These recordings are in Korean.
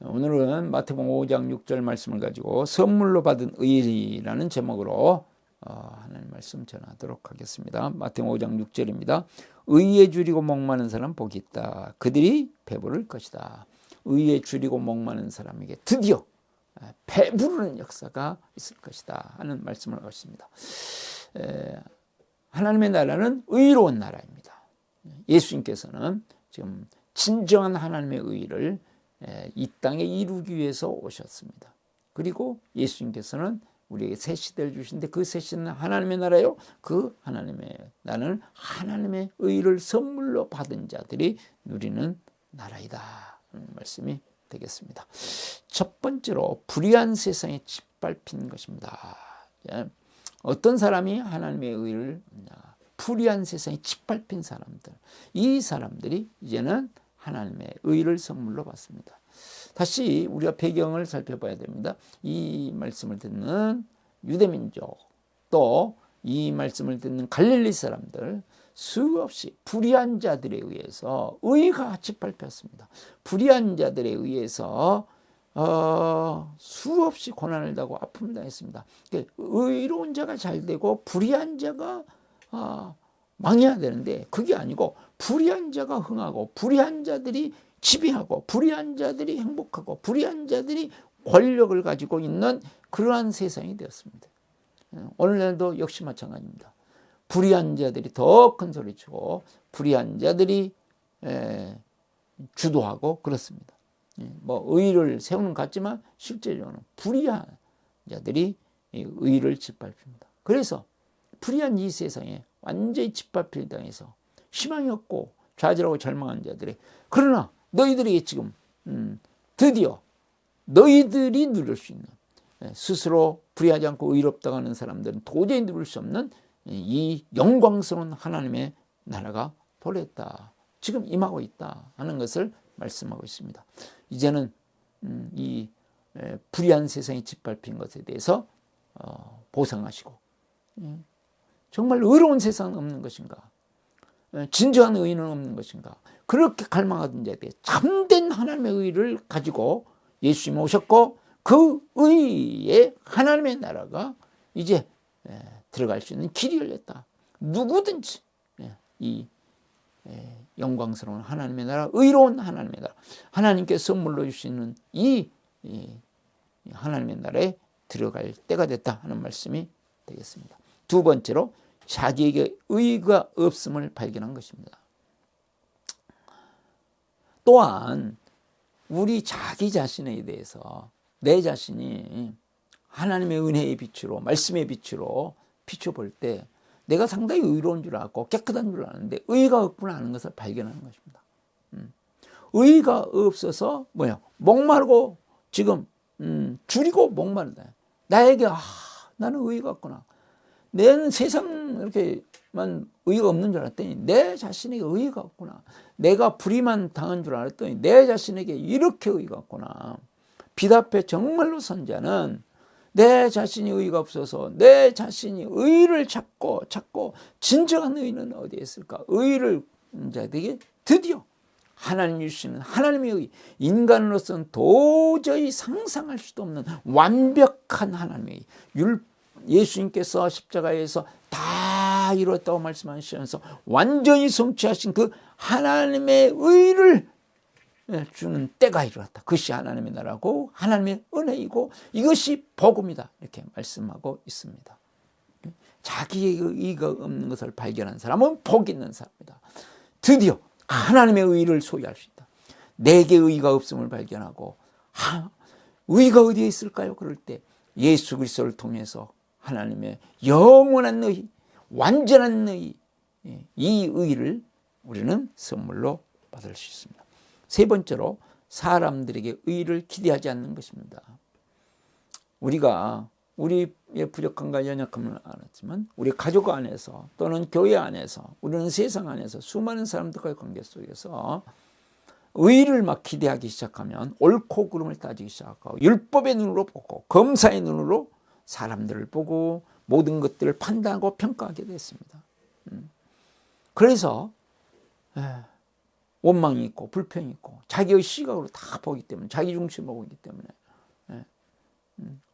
오늘은 마태복음 5장 6절 말씀을 가지고 선물로 받은 의라는 제목으로 하나님 말씀 전하도록 하겠습니다. 마태복음 5장 6절입니다. 의에 줄이고 목마른 사람 복이 있다. 그들이 배부를 것이다. 의에 줄이고 목마른 사람에게 드디어 배부르는 역사가 있을 것이다 하는 말씀을 하고 있습니다. 하나님의 나라는 의로운 나라입니다. 예수님께서는 지금 진정한 하나님의 의를 이 땅에 이루기 위해서 오셨습니다. 그리고 예수님께서는 우리에게 새 시대를 주신데 그 새 시대는 하나님의 나라요. 그 하나님의 나라는 하나님의 의를 선물로 받은 자들이 누리는 나라이다 하는 말씀이 되겠습니다. 첫 번째로 불의한 세상에 짓밟힌 것입니다. 어떤 사람이 하나님의 의를 불의한 세상에 짓밟힌 사람들, 이 사람들이 이제는 하나님의 의를 선물로 받습니다. 다시 우리가 배경을 살펴봐야 됩니다. 이 말씀을 듣는 유대민족, 또 이 말씀을 듣는 갈릴리 사람들, 수없이 불의한 자들에 의해서 의가 짓밟혔습니다. 불의한 자들에 의해서 수없이 고난을 당하고 아픔을 당했습니다. 의로운 자가 잘 되고 불의한 자가 망해야 되는데 그게 아니고 불의한 자가 흥하고 불의한 자들이 지배하고 불의한 자들이 행복하고 불의한 자들이 권력을 가지고 있는 그러한 세상이 되었습니다. 오늘날도 역시 마찬가지입니다. 불의한 자들이 더 큰 소리치고 불의한 자들이 주도하고 그렇습니다. 뭐 의를 세우는 것 같지만 실제로는 불의한 자들이 의를 짓밟힙니다. 그래서 불의한 이 세상에 완전히 짓밟힐 당해서 희망이 없고 좌절하고 절망한 자들이, 그러나 너희들에게 지금 드디어 너희들이 누릴 수 있는, 스스로 불의하지 않고 의롭다고 하는 사람들은 도저히 누릴 수 없는 이 영광스러운 하나님의 나라가 도래했다, 지금 임하고 있다 하는 것을 말씀하고 있습니다. 이제는 이 불의한 세상에 짓밟힌 것에 대해서 보상하시고, 정말 의로운 세상은 없는 것인가, 진정한 의는 없는 것인가, 그렇게 갈망하던 자에 대해 참된 하나님의 의를 가지고 예수님이 오셨고 그 의에 하나님의 나라가 이제 들어갈 수 있는 길이 열렸다. 누구든지 이 영광스러운 하나님의 나라, 의로운 하나님의 나라, 하나님께 선물로 주시는 이 하나님의 나라에 들어갈 때가 됐다 하는 말씀이 되겠습니다. 두 번째로 자기에게 의가 없음을 발견한 것입니다. 또한 우리 자기 자신에 대해서 내 자신이 하나님의 은혜의 빛으로, 말씀의 빛으로 비춰볼 때 내가 상당히 의로운 줄 알고 깨끗한 줄 아는데 의가 없구나 하는 것을 발견하는 것입니다. 의가 없어서 목마르고 지금 줄이고 목마르다. 나에게 나는 의가 없구나. 내는 세상 이렇게만 의가 없는 줄 알았더니 내 자신에게 의가 없구나. 내가 불의만 당한 줄 알았더니 내 자신에게 이렇게 의가 없구나. 빛 앞에 정말로 선 자는 내 자신이 의가 없어서 내 자신이 의를 찾고 진정한 의는 어디에 있을까? 의를 자들에게 드디어 하나님이 주시는 하나님의 의, 인간으로서는 도저히 상상할 수도 없는 완벽한 하나님의 의, 예수님께서 십자가에서 다 이뤘다고 말씀하시면서 완전히 성취하신 그 하나님의 의를 주는 때가 이르렀다. 그것이 하나님의 나라고 하나님의 은혜이고 이것이 복음이다, 이렇게 말씀하고 있습니다. 자기의 의가 없는 것을 발견한 사람은 복 있는 사람이다. 드디어 하나님의 의를 소유할 수 있다. 내게 의가 없음을 발견하고 의가 어디에 있을까요? 그럴 때 예수 그리스도를 통해서 하나님의 영원한 의, 완전한 의, 이 의를 우리는 선물로 받을 수 있습니다. 세 번째로 사람들에게 의를 기대하지 않는 것입니다. 우리가 우리의 부족함과 연약함을 알았지만 우리 가족 안에서 또는 교회 안에서 우리는 세상 안에서 수많은 사람들과의 관계 속에서 의를 막 기대하기 시작하면 옳고 그름을 따지기 시작하고 율법의 눈으로 보고 검사의 눈으로 사람들을 보고 모든 것들을 판단하고 평가하게 됐습니다. 그래서 원망이 있고 불평이 있고 자기의 시각으로 다 보기 때문에 자기 중심으로 보기 때문에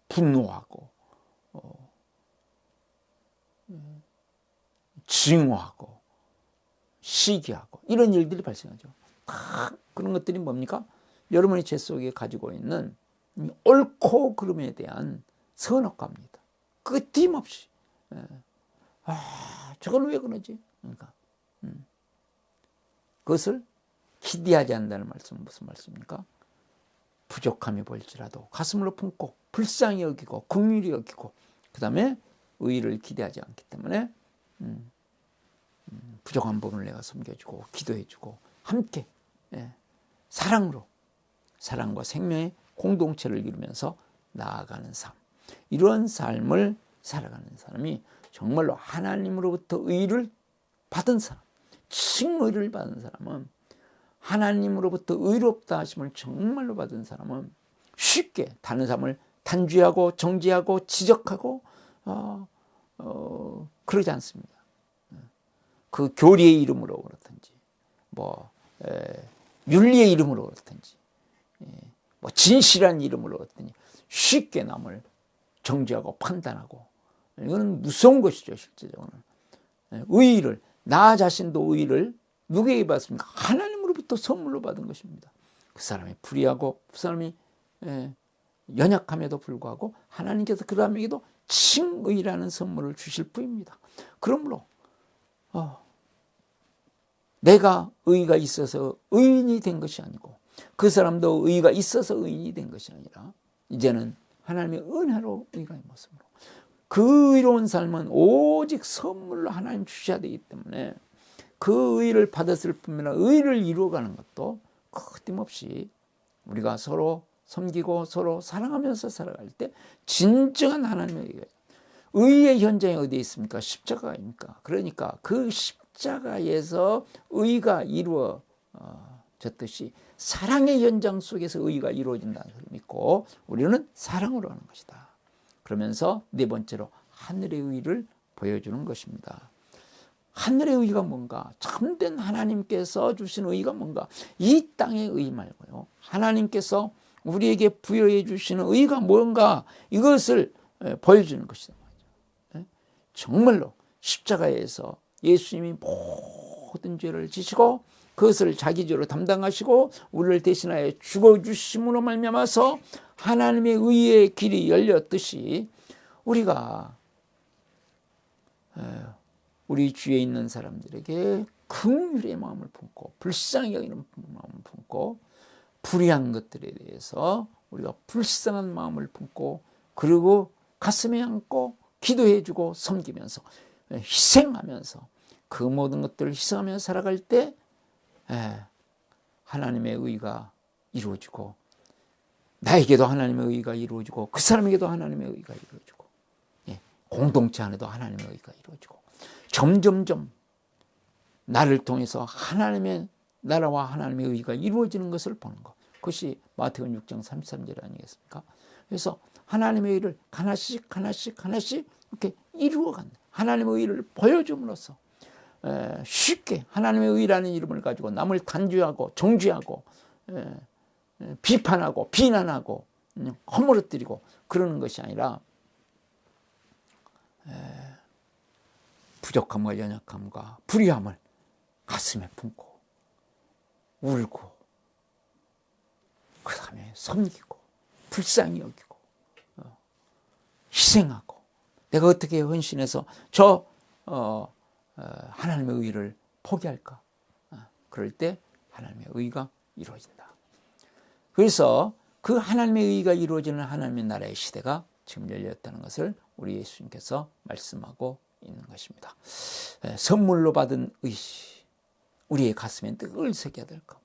분노하고 증오하고 시기하고 이런 일들이 발생하죠. 다 그런 것들이 뭡니까? 여러분의 죄 속에 가지고 있는 옳고 그름에 대한 선악과입니다. 끊임없이 저걸 왜 그러지? 그러니까 그것을 기대하지 않는다는 말씀은 무슨 말씀입니까? 부족함이 보일지라도 가슴으로 품고 불쌍히 여기고 긍휼히 여기고 그 다음에 의의를 기대하지 않기 때문에 부족한 부분을 내가 섬겨주고 기도해주고 함께 사랑으로 사랑과 생명의 공동체를 이루면서 나아가는 삶, 이런 삶을 살아가는 사람이 정말로 하나님으로부터 의를 받은 사람, 칭의를 받은 사람은, 하나님으로부터 의롭다 하심을 정말로 받은 사람은 쉽게 다른 사람을 단죄하고 정죄하고 지적하고 그러지 않습니다. 그 교리의 이름으로 그렇든지 윤리의 이름으로 그렇든지 진실한 이름으로 그렇든지 쉽게 남을 정죄하고 판단하고, 이거는 무서운 것이죠. 실제적으로는 의의를, 나 자신도 의의를 누구에게 받습니까? 하나님으로부터 선물로 받은 것입니다. 그 사람이 불의하고 그 사람이 연약함에도 불구하고 하나님께서 그 사람에게도 칭의라는 선물을 주실 뿐입니다. 그러므로 내가 의의가 있어서 의인이 된 것이 아니고 그 사람도 의의가 있어서 의인이 된 것이 아니라 이제는 하나님의 은혜로 의의가 모습으로, 그 의로운 삶은 오직 선물로 하나님 주셔야 되기 때문에 그 의를 받았을 뿐만 아니라 의를 이루어가는 것도 끊임없이 우리가 서로 섬기고 서로 사랑하면서 살아갈 때 진정한 하나님의 의의 현장이 어디에 있습니까? 십자가입니까? 그러니까 그 십자가에서 의가 이루어졌듯이 사랑의 현장 속에서 의가 이루어진다는 것을 믿고 우리는 사랑으로 하는 것이다. 그러면서 네 번째로 하늘의 의를 보여주는 것입니다. 하늘의 의가 뭔가? 참된 하나님께서 주신 의가 뭔가? 이 땅의 의 말고요, 하나님께서 우리에게 부여해 주시는 의가 뭔가, 이것을 보여주는 것이다. 정말로 십자가에서 예수님이 모든 죄를 지시고 그것을 자기 죄로 담당하시고 우리를 대신하여 죽어주심으로 말미암아서 하나님의 의의 길이 열렸듯이 우리가 우리 주위에 있는 사람들에게 긍휼의 마음을 품고 불쌍히 여기는 마음을 품고 불의한 것들에 대해서 우리가 불쌍한 마음을 품고 그리고 가슴에 안고 기도해주고 섬기면서 희생하면서 그 모든 것들을 희생하면서 살아갈 때 하나님의 의가 이루어지고 나에게도 하나님의 의가 이루어지고 그 사람에게도 하나님의 의가 이루어지고 공동체 안에도 하나님의 의가 이루어지고 점점점 나를 통해서 하나님의 나라와 하나님의 의가 이루어지는 것을 보는 것, 그것이 마태복음 6장 33절 아니겠습니까? 그래서 하나님의 의를 하나씩 이렇게 이루어간다. 하나님의 의를 보여줌으로써 쉽게 하나님의 의라는 이름을 가지고 남을 단죄하고 정죄하고 비판하고 비난하고 허물어뜨리고 그러는 것이 아니라 부족함과 연약함과 불의함을 가슴에 품고 울고 그 다음에 섬기고 불쌍히 여기고 희생하고 내가 어떻게 헌신해서 저 하나님의 의를 포기할까? 그럴 때 하나님의 의가 이루어진다. 그래서 그 하나님의 의가 이루어지는 하나님의 나라의 시대가 지금 열렸다는 것을 우리 예수님께서 말씀하고 있는 것입니다. 선물로 받은 의, 우리의 가슴에 늘 새겨야 될 것.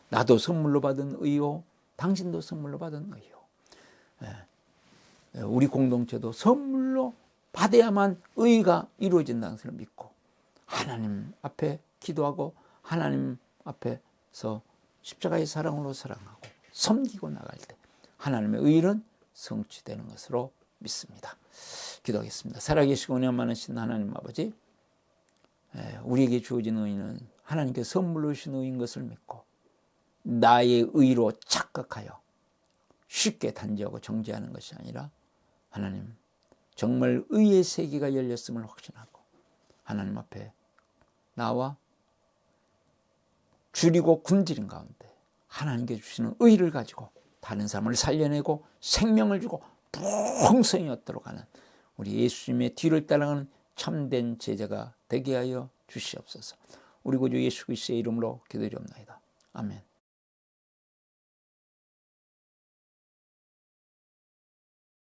나도 선물로 받은 의요, 당신도 선물로 받은 의요. 우리 공동체도 선물로 받아야만 의가 이루어진다는 것을 믿고 하나님 앞에 기도하고 하나님 앞에서 십자가의 사랑으로 사랑하고 섬기고 나갈 때 하나님의 의는 성취되는 것으로 믿습니다. 기도하겠습니다. 살아계시고 은혜 많으신 하나님 아버지, 우리에게 주어진 의는 하나님께 선물로 주신 의인 것을 믿고 나의 의로 착각하여 쉽게 단죄하고 정죄하는 것이 아니라 하나님 정말 의의 세계가 열렸음을 확신하고 하나님 앞에 나와 줄이고 굶주린 가운데 하나님께 주시는 의를 가지고 다른 사람을 살려내고 생명을 주고 풍성히 얻도록 하는 우리 예수님의 뒤를 따라가는 참된 제자가 되게 하여 주시옵소서. 우리 구주 예수 그리스도의 이름으로 기도드리옵나이다. 아멘.